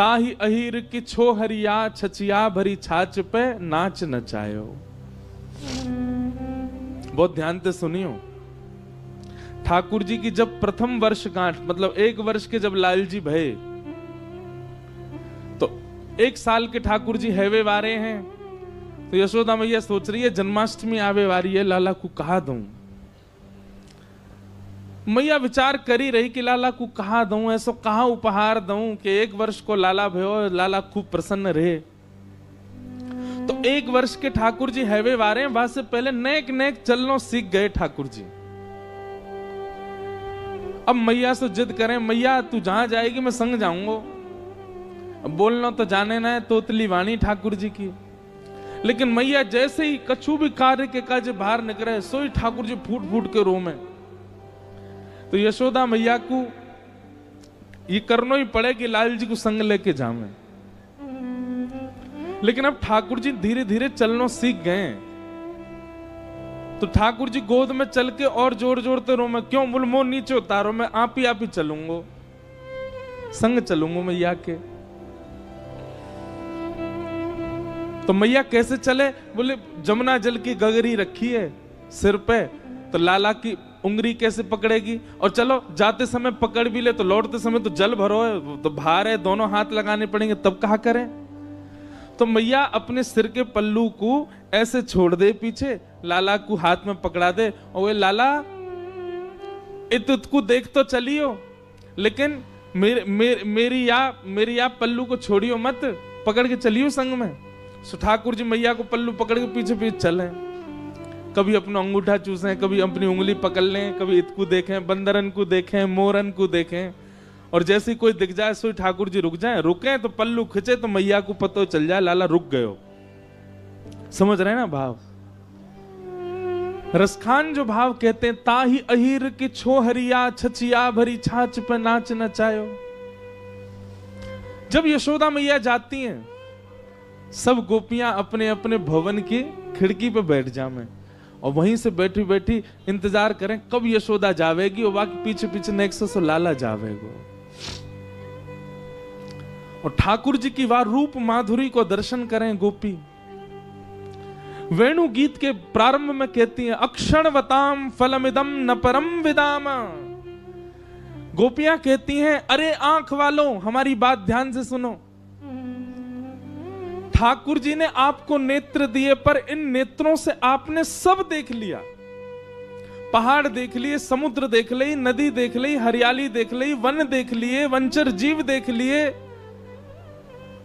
ताही अहीर की छो हरिया छचिया भरी छाछ पे नाच नचायो। बहुत ध्यान से सुनियो। ठाकुर जी की जब प्रथम वर्षगांठ, मतलब 1 वर्ष के जब लाल जी भये, तो 1 साल के ठाकुर जी हैवे वारे हैं। तो यशोदा मैया सोच रही है जन्माष्टमी आवे वारी है, लाला को कहा दूं। मैया विचार करी रही कि लाला को कहा दूं, ऐसो कहा उपहार दूं कि 1 वर्ष को लाला भयो, लाला खूब प्रसन्न रहे। तो 1 वर्ष के ठाकुर जी हैवे वारे हैं, वहां से पहले नेक नेक चलनो सीख गए ठाकुर जी। अब मैया से जिद करें, मैया तू जहां जाएगी मैं संग जाऊंगा। अब बोलना तो जाने ना है तोतली वाणी ठाकुर जी की, लेकिन मैया जैसे ही कछु भी कार्य के काज बाहर निकले, सो ही ठाकुर जी फूट फूट के रोमे। तो यशोदा मैया को ये करना ही पड़े कि लाल जी को संग लेके जावे। लेकिन अब ठाकुर जी धीरे धीरे चलना सीख गए। तो ठाकुर जी गोद में चल के और जोर जोरते रो, मैं क्यों बोल मो नीचे उतारो, मैं आप ही चलूंगा, संग चलूंगा मैया के। तो मैया कैसे चले, बोले जमुना जल की गगरी रखी है सिर पे, तो लाला की उंगली कैसे पकड़ेगी, और चलो जाते समय पकड़ भी ले तो लौटते समय तो जल भरो है, तो भार है, दोनों हाथ लगाने पड़ेंगे, तब कहा करें। तो मैया अपने सिर के पल्लू को ऐसे छोड़ दे पीछे, लाला को हाथ में पकड़ा दे, और वे लाला इतको देख तो चलियो, लेकिन मेरी या पल्लू को छोड़ियो मत, पकड़ के चलियो संग में। सो ठाकुर जी मैया को पल्लू पकड़ के पीछे पीछे चले। कभी अपना अंगूठा चूसें, कभी अपनी उंगली पकड़ लें, कभी इतको देखें, बंदरन को देखें, मोरन को देखें, और जैसे कोई दिख जाए सो ठाकुर जी रुक जाए। रुके तो पल्लू खिंचे तो मैया को पता चल जाए लाला रुक गयो। समझ रहे ना भाव? रसखान जो भाव कहते हैं, ताही अहीर की छो हरिया छचिया भरी छाछ पे नाच नचायो। जब यशोदा मैया जाती हैं, सब गोपियां अपने अपने भवन की खिड़की पे बैठ जामें, और वहीं से बैठी बैठी इंतजार करें कब यशोदा जावेगी, और बाकी पीछे पीछे नेक्स्ट से लाला जावेगो। और ठाकुर जी की वार रूप माधुरी को दर्शन करें गोपी। वेणु गीत के प्रारंभ में कहती हैं, अक्षणवताम फलमिदम न परम विदाम। गोपियां कहती हैं, अरे आंख वालों हमारी बात ध्यान से सुनो। ठाकुर जी ने आपको नेत्र दिए, पर इन नेत्रों से आपने सब देख लिया। पहाड़ देख लिए, समुद्र देख ली, नदी देख ली, हरियाली देख ली, वन देख लिए, वंचर जीव देख लिए।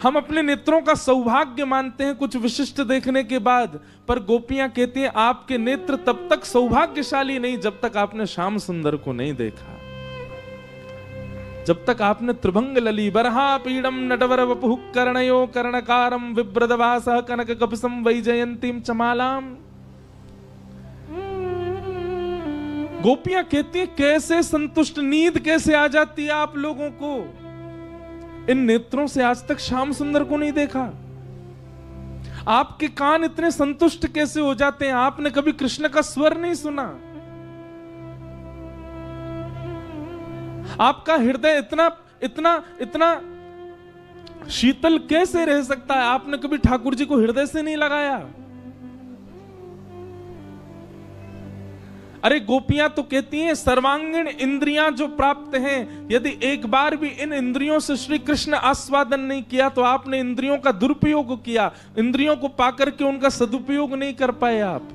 हम अपने नेत्रों का सौभाग्य मानते हैं कुछ विशिष्ट देखने के बाद, पर गोपियां कहती हैं आपके नेत्र तब तक सौभाग्यशाली नहीं जब तक आपने श्याम सुंदर को नहीं देखा, जब तक आपने त्रिभंग लली बरहा पीडम नटवर वपुः कर्णयो कर्णकारम विभ्रदवासः कनक कपिसं वैजयंतीम चमालाम। गोपियां कहती हैं कैसे संतुष्ट, नींद कैसे आ जाती है आप लोगों को। इन नेत्रों से आज तक श्याम सुंदर को नहीं देखा। आपके कान इतने संतुष्ट कैसे हो जाते हैं, आपने कभी कृष्ण का स्वर नहीं सुना। आपका हृदय इतना इतना इतना शीतल कैसे रह सकता है, आपने कभी ठाकुर जी को हृदय से नहीं लगाया। अरे गोपियां तो कहती हैं सर्वांगीण इंद्रियां जो प्राप्त हैं, यदि एक बार भी इन इंद्रियों से श्री कृष्ण आस्वादन नहीं किया तो आपने इंद्रियों का दुरुपयोग किया, इंद्रियों को पाकर के उनका सदुपयोग नहीं कर पाए आप।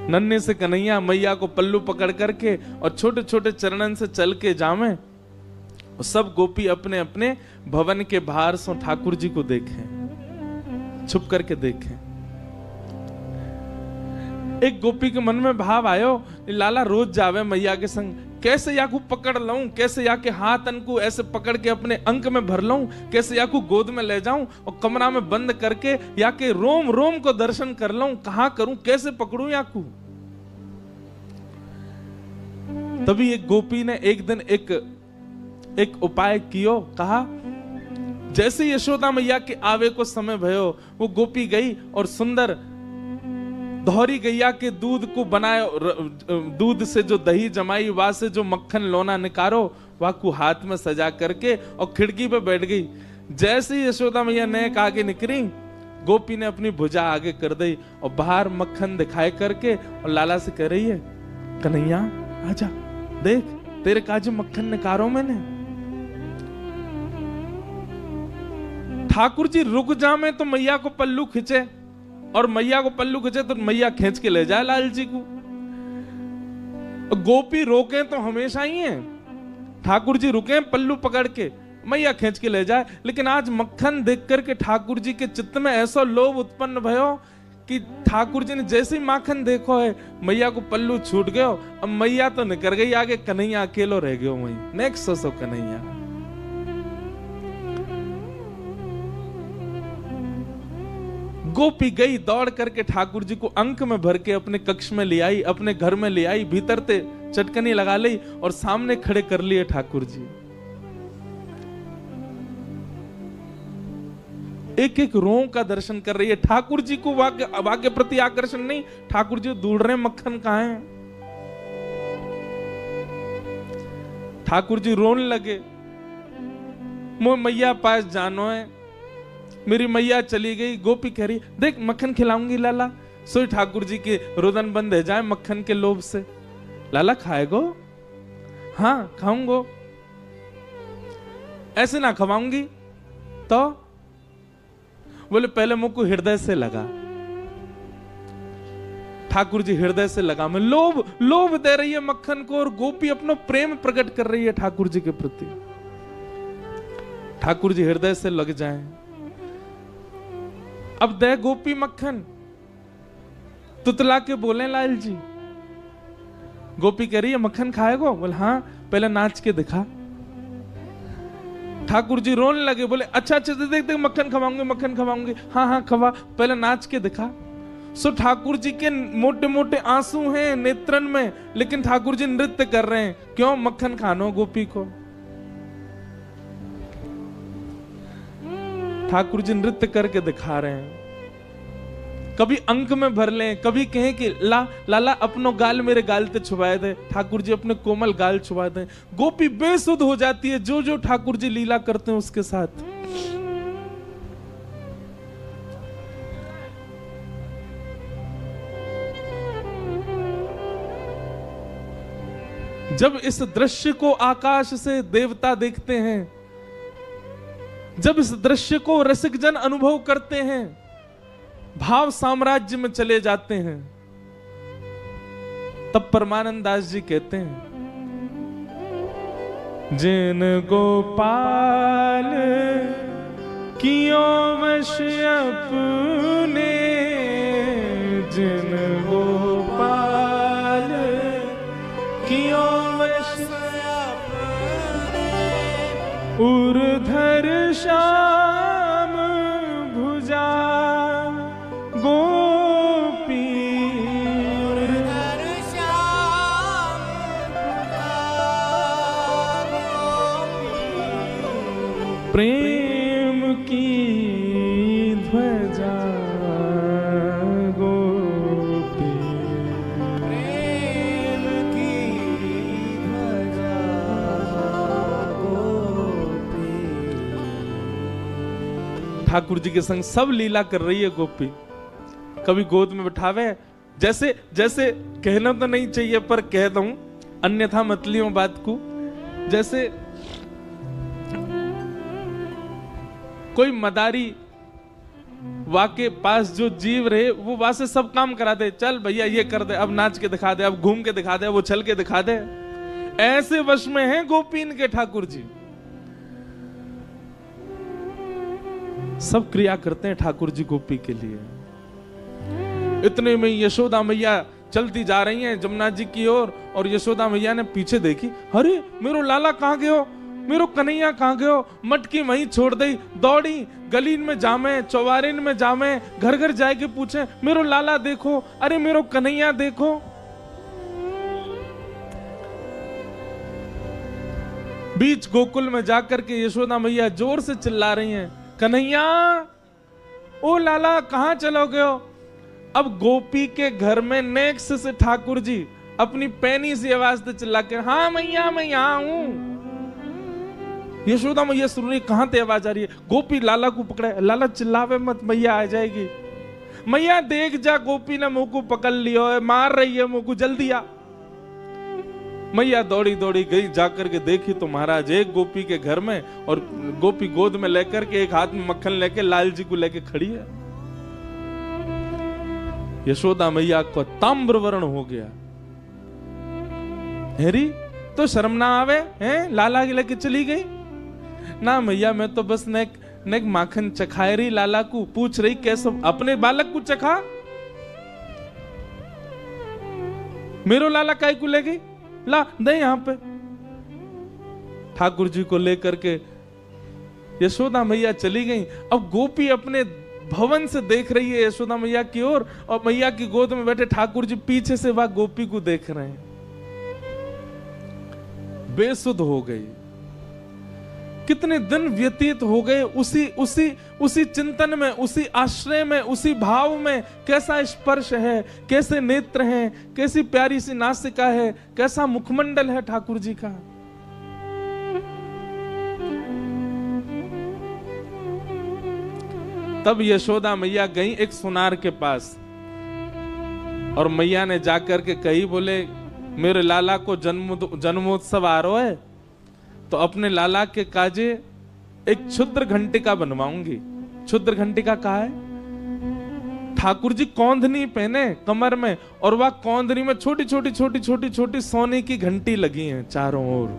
नन्हे से कन्हैया मैया को पल्लू पकड़ करके और छोटे छोटे चरणन से चल के जामे, और सब गोपी अपने अपने भवन के बाहर से ठाकुर जी को देखें, छुप करके देखें। एक गोपी के मन में भाव आयो, लाला रोज जावे मैया के संग, कैसे या को पकड़ लऊं, कैसे या के हाथ अनको ऐसे पकड़ के अपने अंक में भर लऊं, कैसे या को गोद में ले जाऊं और कमरा में बंद करके या के रोम रोम को दर्शन कर लऊं, कहां करूं, कैसे पकड़ूं या को। तभी एक गोपी ने एक दिन एक उपाय कियो, कहा जैसे यशोदा मैया के आवे को समय भयो, वो गोपी गई और सुंदर दोहरी गैया के दूध को बनाए, दूध से जो दही जमाई, वहां से जो मक्खन लोना निकारो, वह को हाथ में सजा करके और खिड़की पे बैठ गई। जैसे ही यशोदा मैया नेक आगे निकली, गोपी ने अपनी भुजा आगे कर दी और बाहर मक्खन दिखाए करके और लाला से कह रही है, कन्हैया आजा, देख तेरे काजू मक्खन निकारो मैंने। ठाकुर जी रुक जामे तो मैया को पल्लू खींचे, और मैया को पल्लू खींचे तो मैया खींच के ले जाए लाल जी को। गोपी रोके तो हमेशा ही है, ठाकुर जी रुके पल्लू पकड़ के, मैया खींच के ले जाए। लेकिन आज मक्खन देख करके ठाकुर जी के चित्त में ऐसा लोभ उत्पन्न भयो कि ठाकुर जी ने जैसे ही माखन देखो है, मैया को पल्लू छूट गयो। अब मैया तो निकल गई आगे, कन्हैया अकेलो रह गयो वहीं। नेक्स्ट सोचो कन्हैया। गोपी गई दौड़ करके ठाकुर जी को अंक में भर के अपने कक्ष में ले आई, अपने घर में ले आई, भीतर ते चटकनी लगा ली और सामने खड़े कर लिए ठाकुर जी। एक एक रों का दर्शन कर रही है। ठाकुर जी को वाक्य के प्रति आकर्षण नहीं, ठाकुर जी ढूंढ रहे मक्खन कहां है। ठाकुर जी रोने लगे, मोह मैया पास जानो है, मेरी मैया चली गई। गोपी कह रही, देख मक्खन खिलाऊंगी लाला। सोई ठाकुर जी के रुदन बंद है जाए मक्खन के लोभ से। लाला खाएगो? हाँ खाऊंगो। ऐसे ना खवाऊंगी तो? बोले पहले मुझको हृदय से लगा। ठाकुर जी हृदय से लगा में लोभ दे रही है मक्खन को, और गोपी अपना प्रेम प्रकट कर रही है ठाकुर जी के प्रति। ठाकुर जी हृदय से लग जाएं। अब दे गोपी मक्खन, तुतला के बोले लाल जी। गोपी कह रही है मक्खन खाएगो? बोले हाँ, पहले नाच के दिखा। ठाकुर जी रोने लगे, बोले अच्छा देख मक्खन खवाऊंगी, मक्खन खवाऊंगी। हाँ हाँ खवा, पहले नाच के दिखा। सो ठाकुर जी के मोटे मोटे आंसू हैं नेत्रन में, लेकिन ठाकुर जी नृत्य कर रहे हैं। क्यों? मक्खन खानो गोपी को। ठाकुर जी नृत्य करके दिखा रहे हैं। कभी अंक में भर लें, कभी कहें कि लाला अपनो गाल मेरे गाल पे छुपाए दे, ठाकुर जी अपने कोमल गाल छुपा दें। गोपी बेसुध हो जाती है जो जो ठाकुर जी लीला करते हैं उसके साथ। जब इस दृश्य को आकाश से देवता देखते हैं, जब इस दृश्य को रसिक जन अनुभव करते हैं, भाव साम्राज्य में चले जाते हैं, तब परमानंद दास जी कहते हैं, जिन गोपाल कियो वश अपने, जिन गोपाल कियो वश अपने, उर्धर श्याम भुजा गोपी, उर्धर श्याम गोपी, प्रेम की ध्वजा गोपी, प्रेम की ध्वजा गोपी। ठाकुर जी के संग सब लीला कर रही है गोपी। कभी गोद में बिठावे, जैसे जैसे कहना तो नहीं चाहिए पर कह दूं, अन्यथा मत लियो बात को। जैसे कोई मदारी वाके पास जो जीव रहे, वो वहां से सब काम करा दे, चल भैया ये कर दे, अब नाच के दिखा दे, अब घूम के दिखा दे, वो चल के दिखा दे। ऐसे वश में हैं गोपीन के ठाकुर जी। सब क्रिया करते हैं ठाकुर जी गोपी के लिए। इतने में यशोदा मैया चलती जा रही हैं जमुना जी की ओर, और यशोदा मैया ने पीछे देखी, अरे मेरो लाला कहाँ गयो, मेरो कन्हैया कहाँ गयो। मटकी वहीं छोड़ दी, दौड़ी गलीन में जामे, चौबारिन में जामे, घर घर जाए के पूछे, मेरो लाला देखो, अरे मेरो कन्हैया देखो। बीच गोकुल में जाकर के यशोदा मैया जोर से चिल्ला रही हैं, कन्हैया, ओ लाला कहाँ चलो गयो। अब गोपी के घर में नेक्स्ट से ठाकुर जी अपनी पैनी सी आवाज से चिल्ला के, हाँ मैया मैं यहाँ हूं। यशोदा मैया सुन रही, कहां ते आवाज आ रही है। गोपी लाला को पकड़े, लाला चिल्लावे मत, मैया आ जाएगी। मैया देख जा, गोपी ने मुंह को पकड़ लिया है, मार रही है मुंह को, जल्दी आ। मैया दौड़ी दौड़ी गई, जाकर के देखी तो महाराज एक गोपी के घर में, और गोपी गोद में लेकर के एक हाथ में मक्खन लेके लाल जी को लेके खड़ी है। यशोदा मैया को ताम्र वर्ण हो गया। हेरी तो शर्म ना आवे हैं, लाला के लेके चली गई ना। मैया मैं तो बस नेक माखन चखाए रही, लाला को पूछ रही कैसे अपने बालक को चखा, मेरो लाला काय को ले गई, ला दे यहां पे। ठाकुर जी को लेकर के यशोदा मैया चली गई। अब गोपी अपने भवन से देख रही है यशोदा मैया की ओर, और मैया की गोद में बैठे ठाकुर जी पीछे से वह गोपी को देख रहे हैं। बेसुध हो गई। कितने दिन व्यतीत हो गए उसी चिंतन में, उसी आश्रय में, उसी भाव में। कैसा स्पर्श है, कैसे नेत्र हैं, कैसी प्यारी सी नासिका है, कैसा मुखमंडल है ठाकुर जी का। तब यशोदा मैया गई एक सुनार के पास, और मैया ने जाकर के कही, बोले मेरे लाला को जन्मोत्सव आ रहा है, तो अपने लाला के काजे एक क्षुद्र घंटिका बनवाऊंगी। क्षुद्र घंटिका कहा है? ठाकुर जी कौंधनी पहने कमर में, और वह कौंधनी में छोटी छोटी सोने की घंटी लगी हैं चारों ओर।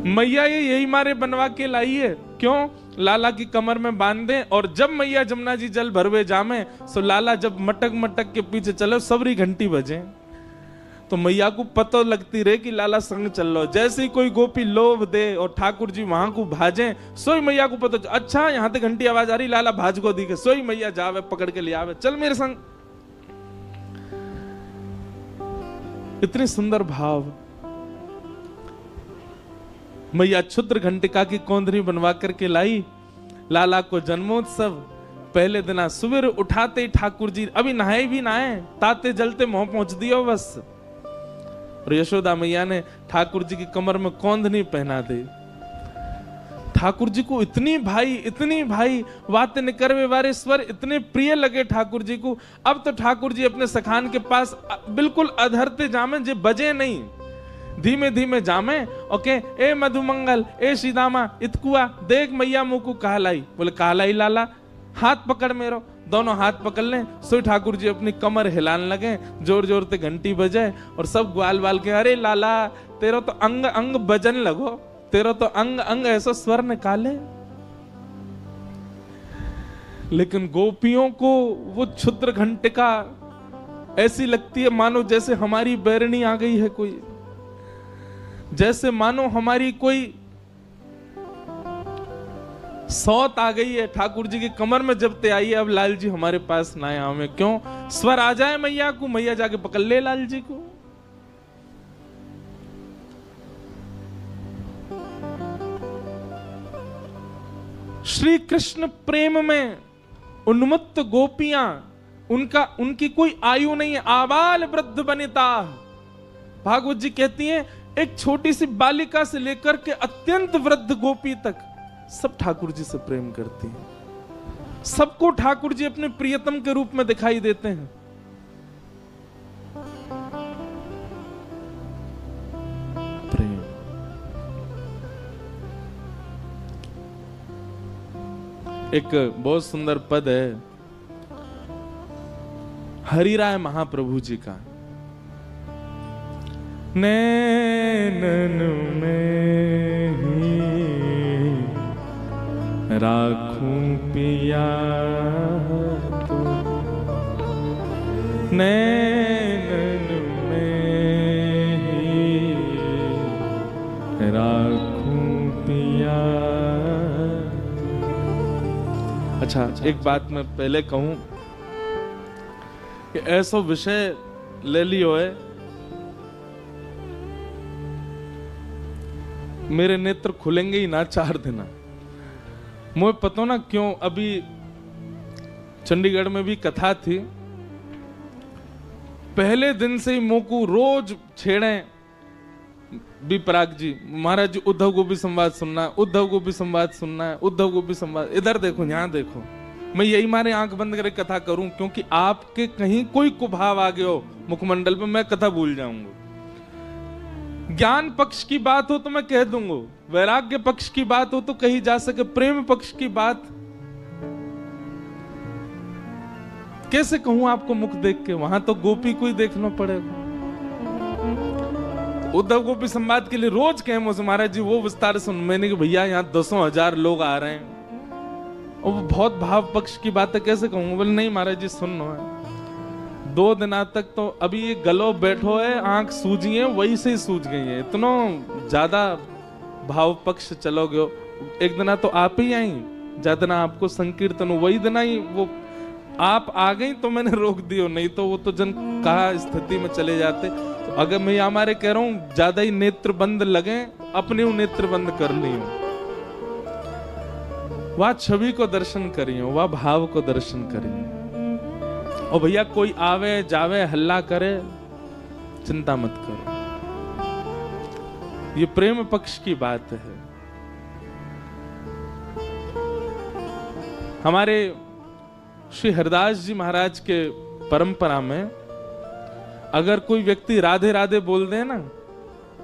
मैया ये यही मारे बनवा के लाई है, क्यों? लाला की कमर में बांध दें, और जब मैया जमुना जी जल भरवे जामे, सो लाला जब मटक मटक के पीछे चले, सबरी घंटी बजे, तो मैया को पता लगती रहे कि लाला संग चल लो। जैसे ही कोई गोपी लोभ दे और ठाकुर जी वहां को भाजे, सोई मैया को पता, अच्छा यहां तक घंटी आवाज आ रही, लाला भाज को दिखे, सोई मैया जावे पकड़ के ले आवे, चल मेरे संग। इतनी सुंदर भाव। मैया क्षुद्र घंटिका की कौंधनी बनवा करके लाई। लाला को जन्मोत्सव पहले दिन सुबह उठाते ही ठाकुर जी अभी नहाए भी नहाए, ताते जलते मुंह पहुंच दियो बस। और यशोदा मैया ने ठाकुर जी की कमर में कौंधनी पहना दी। ठाकुर जी को इतनी भाई बातें निकरवे वारे स्वर इतने प्रिय लगे ठाकुर जी को। अब तो ठाकुर जी अपने सखान के पास बिल्कुल अधरते जामे, जे बजे नहीं, धीमे धीमे जामे। ओके, ए मधुमंगल, ए सीदामा, इतकुआ देख मैया मुंह को कहलाई। बोले कहलाई लाला, हाथ पकड़ मेरो। दोनों हाथ पकड़ लें, सोई ठाकुर जी अपनी कमर हिलाने लगे, जोर जोर से घंटी बजे, और सब ग्वाल बाल के, अरे लाला तेरा तो अंग अंग बजन लगो, तेरा तो अंग अंग ऐसा स्वर निकाले। लेकिन गोपियों को वो क्षुद्र घंटिका ऐसी लगती है मानो जैसे हमारी बैरनी आ गई है कोई, जैसे मानो हमारी कोई सौत आ गई है। ठाकुर जी की कमर में जब ते आई है, अब लाल जी हमारे पास ना आए हमें, क्यों? स्वर आ जाए मैया को, मैया जाके पकड़ ले लाल जी को। श्री कृष्ण प्रेम में उन्मत्त गोपियां, उनकी कोई आयु नहीं है। आबाल वृद्ध वनिता, भागवत जी कहती हैं, एक छोटी सी बालिका से लेकर के अत्यंत वृद्ध गोपी तक सब ठाकुर जी से प्रेम करती हैं। सबको ठाकुर जी अपने प्रियतम के रूप में दिखाई देते हैं। प्रेम। एक बहुत सुंदर पद है हरिराय महाप्रभु जी का, नैनन में ही राखूं पिया तो, नैनन में ही राखूं पिया। अच्छा, एक बात मैं पहले कहूं कि ऐसा विषय ले लियो है, मेरे नेत्र खुलेंगे ही ना 4 दिन। मुझे पता ना क्यों अभी चंडीगढ़ में भी कथा थी। पहले दिन से ही मोकू रोज छेड़े भी पराग जी, महाराज जी उद्धव को भी संवाद सुनना है, उद्धव को भी संवाद सुनना है, उद्धव को भी संवाद, इधर देखो यहाँ देखो। मैं यही मारे आंख बंद करके कथा करूं, क्योंकि आपके कहीं कोई कुभाव आ गया हो मुखमंडल पे, मैं कथा भूल जाऊंगा। ज्ञान पक्ष की बात हो तो मैं कह दूंगा, वैराग्य पक्ष की बात हो तो कही जा सके, प्रेम पक्ष की बात कैसे कहूं आपको मुख देख के? वहां तो गोपी को ही देखना पड़ेगा। उद्धव गोपी संवाद के लिए रोज कहे मुझसे, महाराज जी वो विस्तार सुन। मैंने कि भैया यहाँ 10,000 लोग आ रहे हैं और वो बहुत भाव पक्ष की बात है, कैसे कहूंगा? बोले नहीं महाराज जी सुन लो। 2 दिन तक तो अभी ये गलो बैठो है, आंख सूजी है, वही से ही सूझ गई है, इतना ज्यादा भाव पक्ष चलोगे। एक दिन तो आप ही आई, ज्यादा ना आपको संकीर्तन, वही दिन ही वो आप आ गई तो मैंने रोक दियो, नहीं तो वो तो जन कहा स्थिति में चले जाते। तो अगर मैं हमारे कह रहा हूं ज्यादा ही नेत्र बंद लगे, अपने नेत्र बंद कर ली हूं, वह छवि को दर्शन करी हो, वह भाव को दर्शन करी। और भैया कोई आवे जावे हल्ला करे, चिंता मत करो, ये प्रेम पक्ष की बात है। हमारे श्री हरिदास जी महाराज के परंपरा में अगर कोई व्यक्ति राधे राधे बोल दे ना,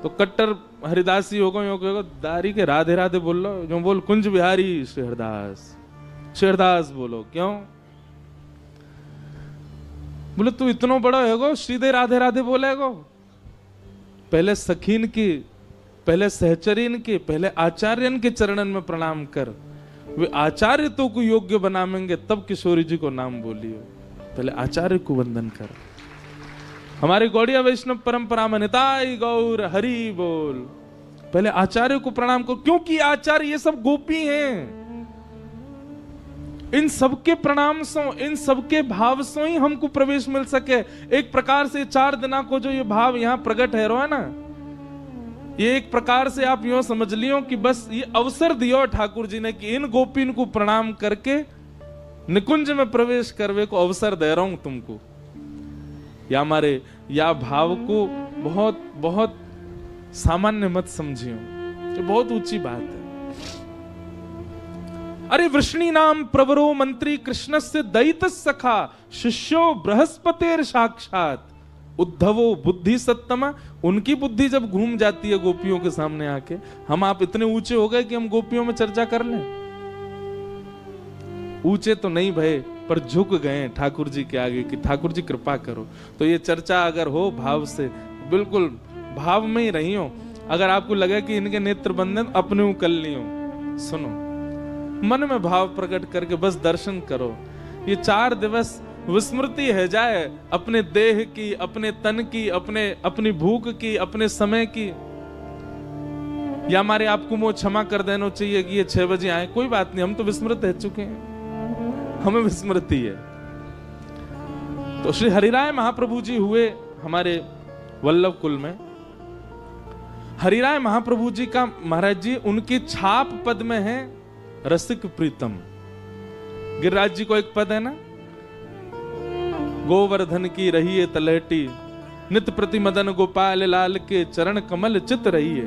तो कट्टर हरिदासी होगा, दारी के राधे राधे बोल लो, जो बोल कुंज बिहारी श्री हरिदास बोलो। क्यों बोले तू इतना बड़ा होगो सीधे राधे राधे बोलेगो? पहले सखीन की, पहले सहचरीन के, पहले आचार्यन के चरणन में प्रणाम कर, वे आचार्य तो को योग्य बनाएंगे तब किशोरी जी को नाम बोलियो। पहले आचार्य को वंदन कर। हमारी गौड़िया वैष्णव परंपरा में निताई गौर हरि बोल, पहले आचार्य को प्रणाम करो, क्योंकि आचार्य ये सब गोपी हैं। इन सबके प्रणाम से, इन सबके भाव से ही हमको प्रवेश मिल सके। एक प्रकार से 4 दिना को जो ये भाव यहाँ प्रकट है रो है ना, ये एक प्रकार से आप यूं समझ लियो कि बस ये अवसर दियो ठाकुर जी ने कि इन गोपीन को प्रणाम करके निकुंज में प्रवेश करवे को अवसर दे रहा हूं तुमको। या हमारे या भाव को बहुत बहुत सामान्य मत समझियो, ये बहुत ऊंची बात है। अरे वृष्णि नाम प्रवरो मंत्री कृष्ण से दैत सखा शिष्यो बृहस्पतिर साक्षात उद्धवो बुद्धि सत्तम। उनकी बुद्धि जब घूम जाती है गोपियों के सामने आके, हम आप इतने ऊंचे हो गए कि हम गोपियों में चर्चा कर लें? ऊंचे तो नहीं भय, पर झुक गए ठाकुर जी के आगे कि ठाकुर जी कृपा करो। तो ये चर्चा अगर हो भाव से, बिल्कुल भाव में ही रही हो। अगर आपको लगे कि इनके नेत्र बंद हैं, अपने कर लियो, सुनो, मन में भाव प्रकट करके बस दर्शन करो। ये 4 दिवस विस्मृति है जाए अपने देह की, अपने तन की, अपनी भूख की, अपने समय की। या हमारे आपको वो क्षमा कर देना चाहिए कि ये 6 बजे आए, कोई बात नहीं, हम तो विस्मृत रह चुके हैं, हमें विस्मृति है। तो श्री हरिराय महाप्रभु जी हुए हमारे वल्लभ कुल में। हरिराय महाप्रभु जी का, महाराज जी उनकी छाप पद में है रसिक प्रीतम। गिरिराज जी को एक पद है ना, गोवर्धन की रही है तलहटी, नित प्रति मदन गोपाल लाल के चरण कमल चित रही है,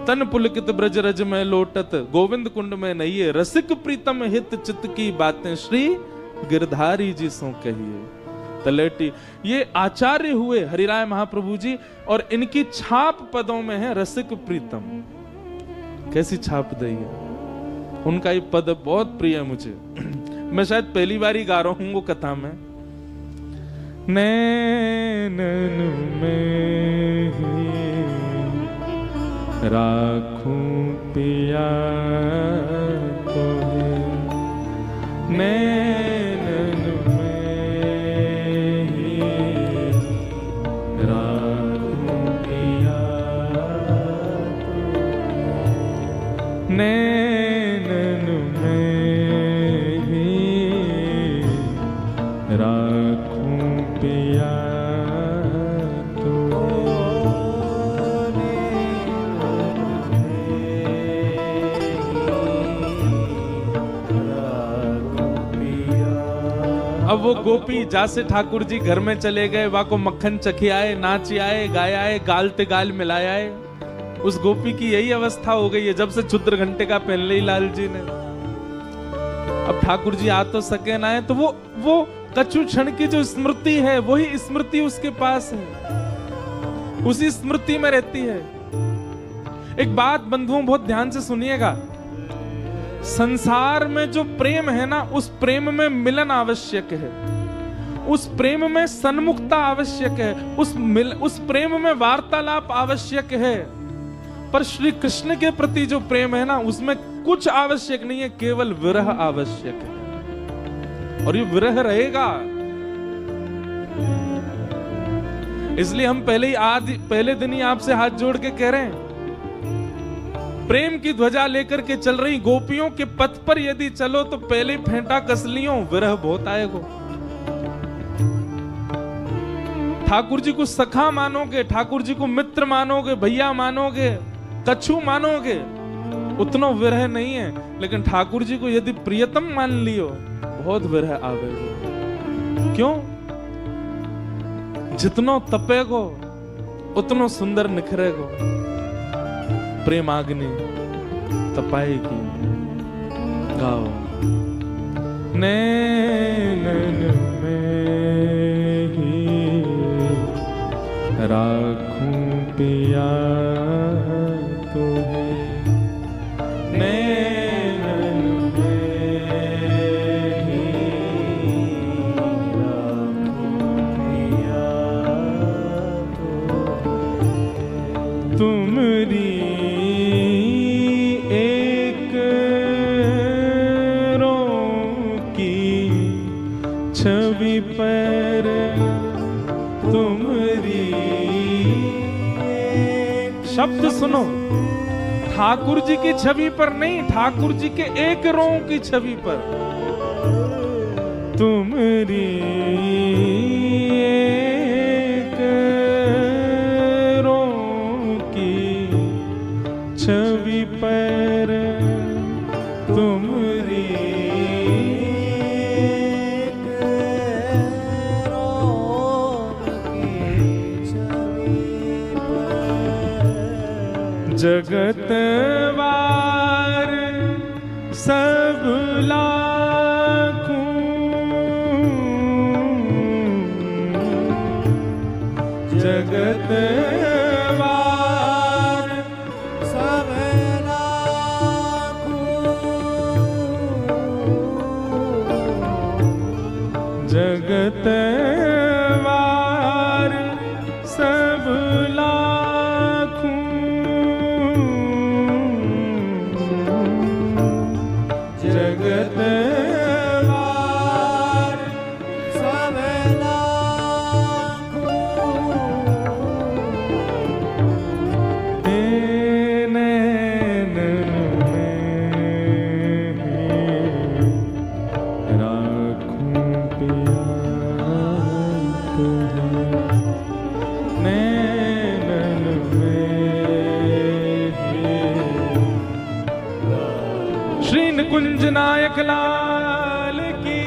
तन पुलकित ब्रज रज में लोटत गोविंद कुंड में नहीं है, रसिक प्रीतम हित चित की बातें श्री गिरधारी जी सो कहिए। तलहटी ये आचार्य हुए हरिराय महाप्रभु जी, और इनकी छाप पदों में है रसिक प्रीतम। कैसी छाप दी है उनका, ये पद बहुत प्रिय है मुझे। मैं शायद पहली बार ही गा रहा हूं वो कथा में। नैनन में राखूं पिया तोहे, नैनन में राखूं पिया तोहे, नैनन में राखूं पिया तो। अब वो गोपी जासे ठाकुर जी घर में चले गए, वा को मक्खन चखी आए, नाच आए, गाय आए, गाल ते गाल मिलाए आए। उस गोपी की यही अवस्था हो गई है जब से क्षुद्र घंटे का पहन ली लाल जी ने। अब ठाकुर जी आ तो सके ना है, तो वो कछु क्षण की जो स्मृति है वही स्मृति उसके पास है, उसी स्मृति में रहती है। एक बात बंधुओं बहुत ध्यान से सुनिएगा, संसार में जो प्रेम है ना, उस प्रेम में मिलन आवश्यक है, उस प्रेम में सन्मुखता आवश्यक है, उस प्रेम में वार्तालाप आवश्यक है। पर श्री कृष्ण के प्रति जो प्रेम है ना, उसमें कुछ आवश्यक नहीं है, केवल विरह आवश्यक है, और ये विरह रहेगा। इसलिए हम पहले दिन ही आपसे हाथ जोड़ के कह रहे हैं, प्रेम की ध्वजा लेकर के चल रही गोपियों के पथ पर यदि चलो तो पहले फेंटा कस लियो, विरह बहुत आएगा। ठाकुर जी को सखा मानोगे, ठाकुर जी को मित्र मानोगे, भैया मानोगे, कछु मानोगे, उतना विरह नहीं है। लेकिन ठाकुर जी को यदि प्रियतम मान लियो, बहुत विरह आवेगा। क्यों? जितनो तपेगो उतनो सुंदर निखरेगो। प्रेमाग्नि तपाएगी। गाओ। नैनन में ही राखूं पिया तुम्हें, नैनन में ही राखूं पिया तुम्हें। तुमरी छवि पर, तुमरी शब्द सुनो, ठाकुर जी की छवि पर नहीं, ठाकुर जी के एक रों की छवि पर। तुमरी एक रों की छवि पर, तुमरी जगतवार सब लाखों, जगतवार सब लाखों, जगतवार सब लाखों, जगतवार सब लाखों, नैनन में राखूं पिया तुम्हें, नैनन में। श्री निकुंज नायक लाल की।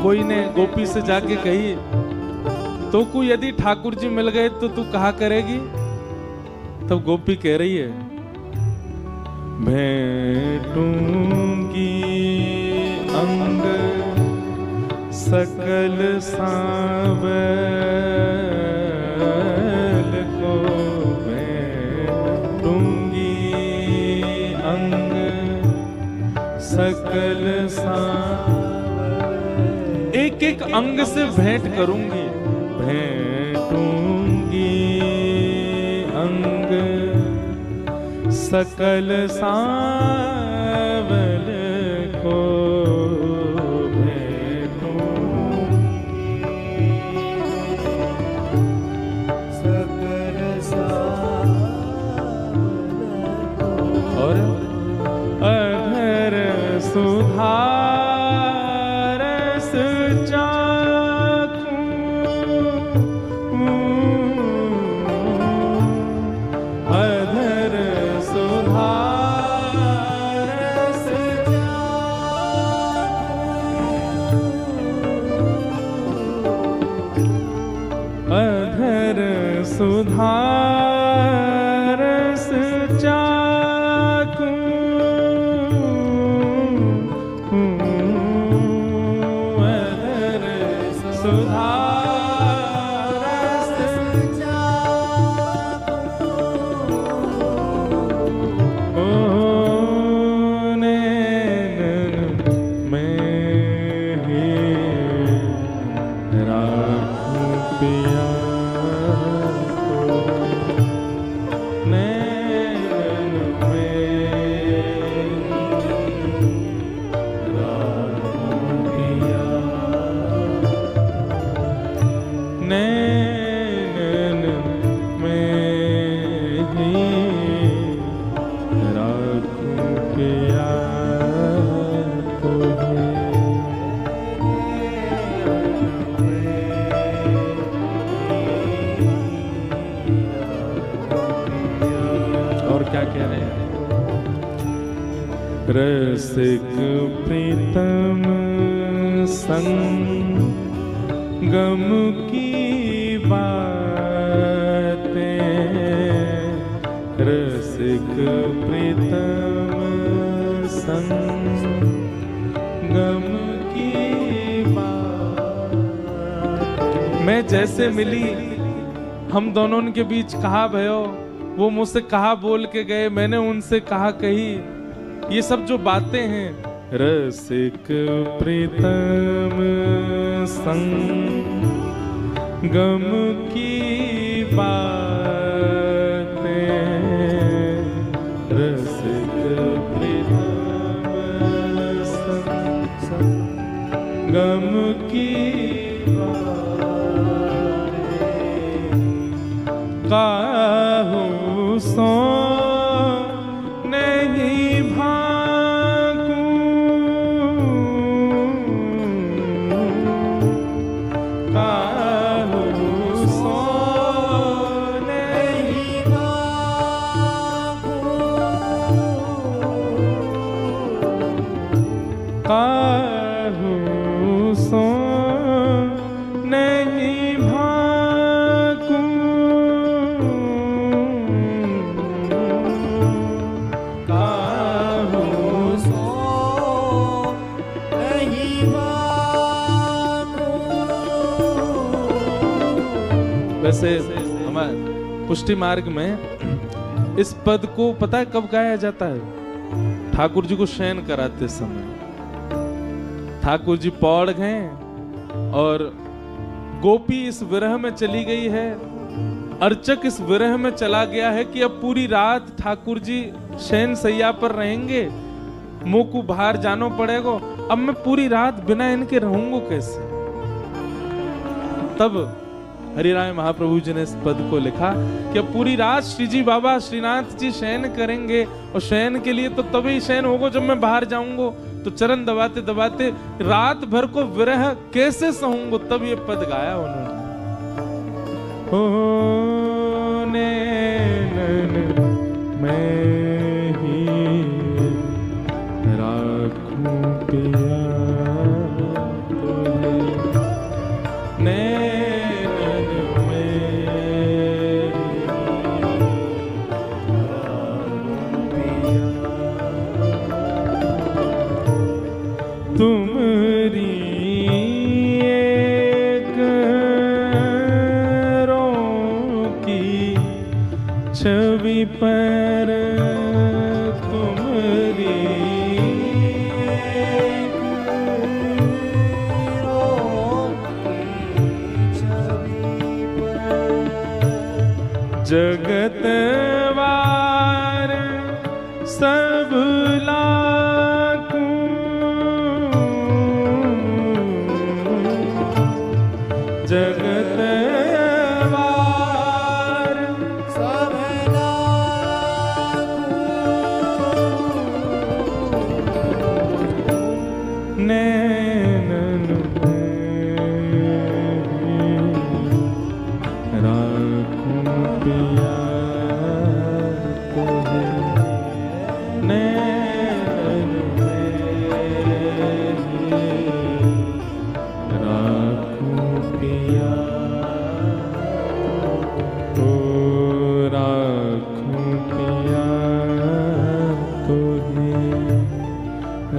कोई ने गोपी से जाके कही, तो को यदि ठाकुर जी मिल गए तो तू कहा करेगी? तब गोपी कह रही है, भेंटूंगी अंग सकल सांवल को, भेंटूंगी सकल एक एक अंग से भेंट करूंगी, भेंटूंगी अंग सकल सांवल को सुधारस चाखूं, अधर सुधारस चाखूं, अधर सुधारस चाखूं, रसिक प्रीतम संगम की बातें, रसिक प्रीतम संगम की बातें। मैं जैसे मिली, हम दोनों के बीच कहा भयो, वो मुझसे कहा बोल के गए, मैंने उनसे कहा कही। ये सब जो बातें हैं, रसिक प्रीतम संगम की बातें, रसिक प्रीतम संगम की बातें, काहू सो वैसे हमारे पुष्टि मार्ग में इस पद को पता है कब गाया जाता है? ठाकुर जी को शयन कराते समय। ठाकुर जी पौड़ गए और गोपी इस विरह में चली गई है, अर्चक इस विरह में चला गया है कि अब पूरी रात ठाकुर जी शयन सैया पर रहेंगे, मुंह को बाहर जानो पड़ेगा, अब मैं पूरी रात बिना इनके रहूंगा कैसे? तब हरिराय महाप्रभु जी ने इस पद को लिखा कि अब पूरी रात श्री जी बाबा श्रीनाथ जी शयन करेंगे, और शयन के लिए तो तभी शयन होगा जब मैं बाहर जाऊंगा, तो चरण दबाते दबाते रात भर को विरह कैसे सहूंगा, तब ये पद गाया उन्होंने। मैं ही राखूं पिया तुम्हारी एक की छवि पर, तुम्हारी जगत वार सब लाखों, जगत वार सब लाखों, नैनन राखूं पिया तुझे, नैनन राखूं पिया, तो राखूं पिया तुझे,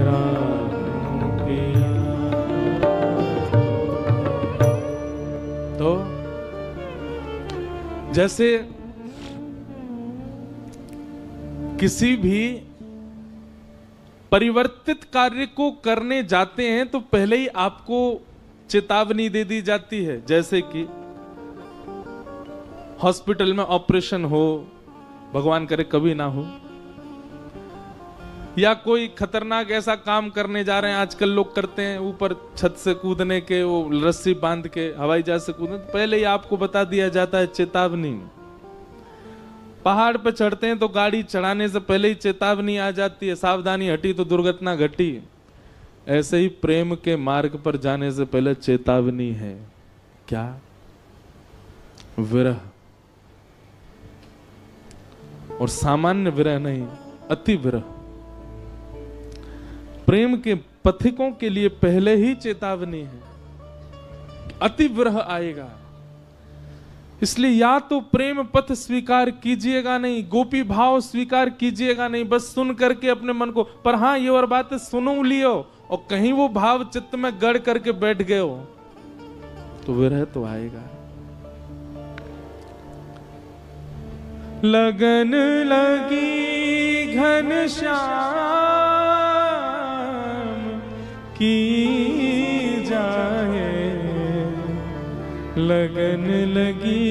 राखूं पिया। तो जैसे किसी भी परिवर्तित कार्य को करने जाते हैं तो पहले ही आपको चेतावनी दे दी जाती है। जैसे कि हॉस्पिटल में ऑपरेशन हो, भगवान करे कभी ना हो, या कोई खतरनाक ऐसा काम करने जा रहे हैं, आजकल लोग करते हैं ऊपर छत से कूदने के, वो रस्सी बांध के हवाई जहाज से कूदने, पहले ही आपको बता दिया जाता है चेतावनी। पहाड़ पे चढ़ते हैं तो गाड़ी चढ़ाने से पहले ही चेतावनी आ जाती है, सावधानी हटी तो दुर्घटना घटी। ऐसे ही प्रेम के मार्ग पर जाने से पहले चेतावनी है। क्या? विरह। और सामान्य विरह नहीं, अति विरह। प्रेम के पथिकों के लिए पहले ही चेतावनी है, अति विरह आएगा। इसलिए या तो प्रेम पथ स्वीकार कीजिएगा नहीं, गोपी भाव स्वीकार कीजिएगा नहीं, बस सुन करके अपने मन को। पर हाँ, ये और बात है, सुनो लियो और कहीं वो भाव चित्त में गढ़ करके बैठ गए हो तो विरह तो आएगा। लगन लगी घनश्याम की जाए, लगन लगी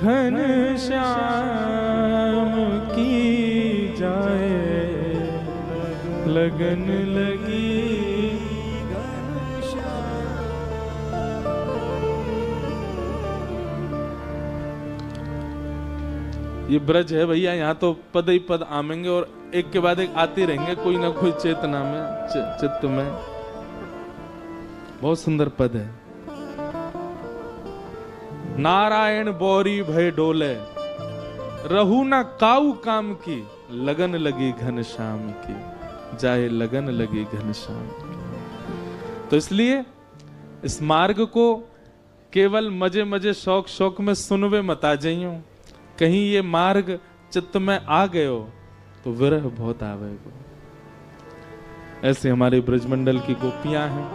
घनश्याम की जाए, लगन लगी ये ब्रज है भैया, यहाँ तो पद ही पद आमेंगे और एक के बाद एक आते रहेंगे, कोई ना कोई चेतना में, चित्त में। बहुत सुंदर पद है। नारायण बौरी भय डोले, रहू ना काऊ काम की, लगन लगी घनश्याम की, जाए लगन लगी घनश्याम की। तो इसलिए इस मार्ग को केवल मजे मजे शौक शौक में सुनवे मत आ जाइयो, कहीं ये मार्ग चित्त में आ गयो तो विरह बहुत आवेगो। ऐसे हमारे ब्रजमंडल की गोपियां हैं।